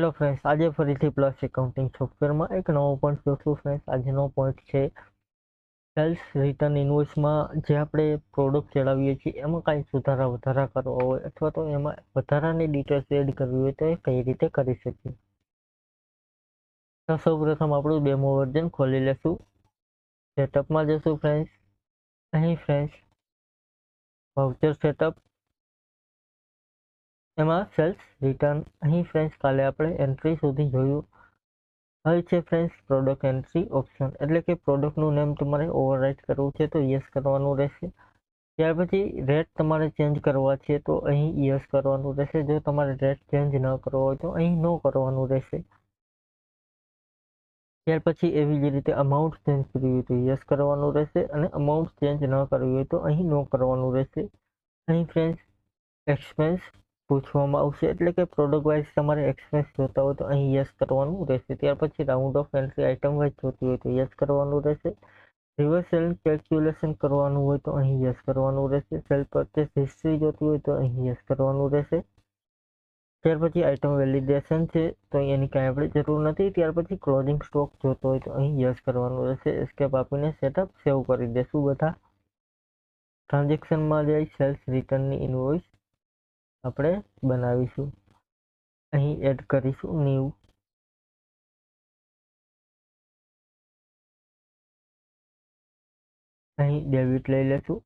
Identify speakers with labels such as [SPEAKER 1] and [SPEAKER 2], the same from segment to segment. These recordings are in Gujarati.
[SPEAKER 1] હેલો ફ્રેન્ડ્સ, આજે ફરીથી પ્લસ એકાઉન્ટિંગ સોફ્ટવેરમાં એક નવો પોઈન્ટ જોશું. ફ્રેન્ડ્સ, આજનો પોઈન્ટ છે સેલ્સ રિટર્ન ઇન્વોઇસમાં જે આપણે પ્રોડક્ટ ચલાવીએ છીએ એમાં કાંઈ સુધારા વધારા કરવા હોય અથવા તો એમાં વધારાની ડિટેલ્સ એડ કરવી હોય તો એ કઈ રીતે કરી શકીએ. તો સૌપ્રથમ આપણું ડેમો વર્ઝન ખોલી લેશું. સેટઅપમાં જશું ફ્રેન્ડ્સ. અહીં ફ્રેન્ડ્સ વાઉચર સેટઅપ, એમાં સેલ્સ રિટર્ન. અહીં ફ્રેન્ડ્સ કાલે આપણે એન્ટ્રી સુધી જોયું. હવે છે ફ્રેન્ડ્સ પ્રોડક્ટ એન્ટ્રી ઓપ્શન, એટલે કે પ્રોડક્ટનું નેમ તમારે ઓવરરાઇટ કરવું છે તો યસ કરવાનું રહેશે. ત્યાર પછી રેટ તમારે ચેન્જ કરવા છે તો અહીં યસ કરવાનું રહેશે. જો તમારે રેટ ચેન્જ ન કરવો હોય તો અહીં નો કરવાનું રહેશે. ત્યાર પછી એવી જ રીતે અમાઉન્ટ ચેન્જ કરવી હોય તો યસ કરવાનું રહેશે અને અમાઉન્ટ ચેન્જ ન કરવી હોય તો અહીં નો કરવાનું રહેશે. અહીં ફ્રેન્ડ્સ એક્સપેન્સ પૂછવામાં આવશે, એટલે કે પ્રોડક્ટ વાઇઝ તમારે એક્સપેન્સ જોતા હોય તો અહીં યસ કરવાનું રહેશે. ત્યાર પછી round of entry item wise જોતી હોય તો યસ કરવાનું રહેશે. રિવર્સ સેલ કેલ્ક્યુલેશન કરવાનું હોય તો અહીં યસ કરવાનું રહેશે. સેલ પરચેસ હિસ્ટ્રી જોતી હોય તો અહીં યસ કરવાનું રહેશે. ત્યાર પછી આઇટમ વેલિડેશન છે તો એની કાંઈ આપણે જરૂર નથી. ત્યાર પછી ક્લોઝિંગ સ્ટોક જોતો હોય તો અહીં યસ કરવાનું રહેશે. એસ્કેપ આપીને સેટઅપ સેવ કરી દેશું. બધા ટ્રાન્ઝેક્શનમાં જઈ સેલ્સ રિટર્નની ઇનવોઇસ આપણે બનાવીશું. અહીં એડ કરીશું ન્યૂ. અહીં ડેબિટ લઈ લેશું.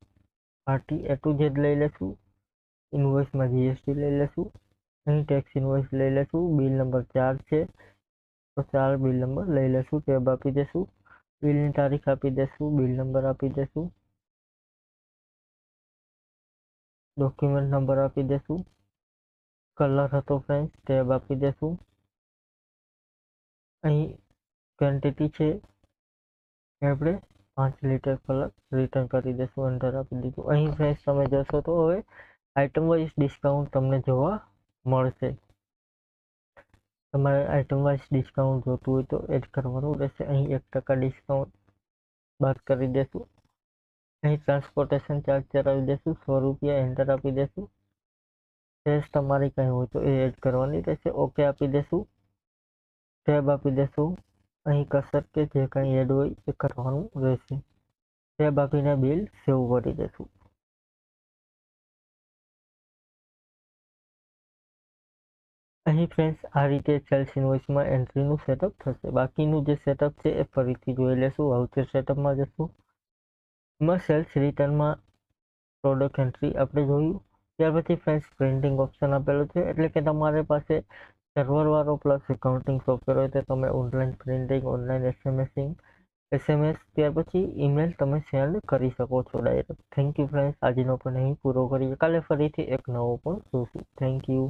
[SPEAKER 1] પાર્ટી A to Z લઈ લેશું. ઇનવોઇસમાં GST લઈ લેશું. અહીં ટેક્સ ઇનવોઇસ લઈ લેશું. બિલ નંબર 4 છે તો 4 બિલ નંબર લઈ લેશું. ટેબ આપી દેશું. બિલની તારીખ આપી દેશું. બિલ નંબર આપી દેશું. ડોક્યુમેન્ટ નંબર આપી દેશું. કલર હતો ફ્રેન્ડ્સ, ટેબ આપી દેશું. અહીં ક્વોન્ટિટી છે આપણે 5 લીટર કલર રિટર્ન કરી દેશું. એન્ટર આપી દીધું. અહીં ફ્રેન્ડ્સ તમે જોશો તો હવે આઇટમ વાઇઝ ડિસ્કાઉન્ટ તમને જોવા મળશે. તમારે આઇટમ વાઇઝ ડિસ્કાઉન્ટ જોતું હોય તો એડ કરવાનું રહેશે. અહીં 1% ડિસ્કાઉન્ટ બાદ કરી દેશું. અહીં ટ્રાન્સપોર્ટેશન ચાર્જ ચલાવી દેશું 100 રૂપિયા. એન્ટર આપી દેશું. સેસ તમારી કંઈ હોય તો એ એડ કરવાની રહેશે. ઓકે આપી દેશું. ટેબ આપી દેશું. અહીં કસર કે જે કંઈ એડ હોય એ કરવાનું રહેશે. ટેબ આપીને બિલ સેવ કરી દેશું. અહીં ફ્રેન્ડ્સ આ રીતે સેલ્સ ઇન્વોઇસમાં એન્ટ્રીનું સેટઅપ થશે. બાકીનું જે સેટઅપ છે એ ફરીથી જોઈ લેશું. વાઉચર સેટઅપમાં જશું. એમાં સેલ્સ રિટર્નમાં પ્રોડક્ટ એન્ટ્રી આપણે જોયું. ત્યાર પછી ફ્રેન્ડ્સ પ્રિન્ટિંગ ઓપ્શન આપેલો છે, એટલે કે તમારી પાસે સર્વરવાળો પ્લસ એકાઉન્ટિંગ સોફ્ટવેર હોય તો તમે ઓનલાઈન પ્રિન્ટિંગ, ઓનલાઈન SMS, ત્યાર પછી ઈમેલ તમે સેન્ડ કરી શકો છો ડાયરેક્ટ. થેન્ક યુ ફ્રેન્ડ્સ, આજનો પણ અહીં પૂરો કરીએ. કાલે ફરીથી એક નવો પણ જોશું. Thank you.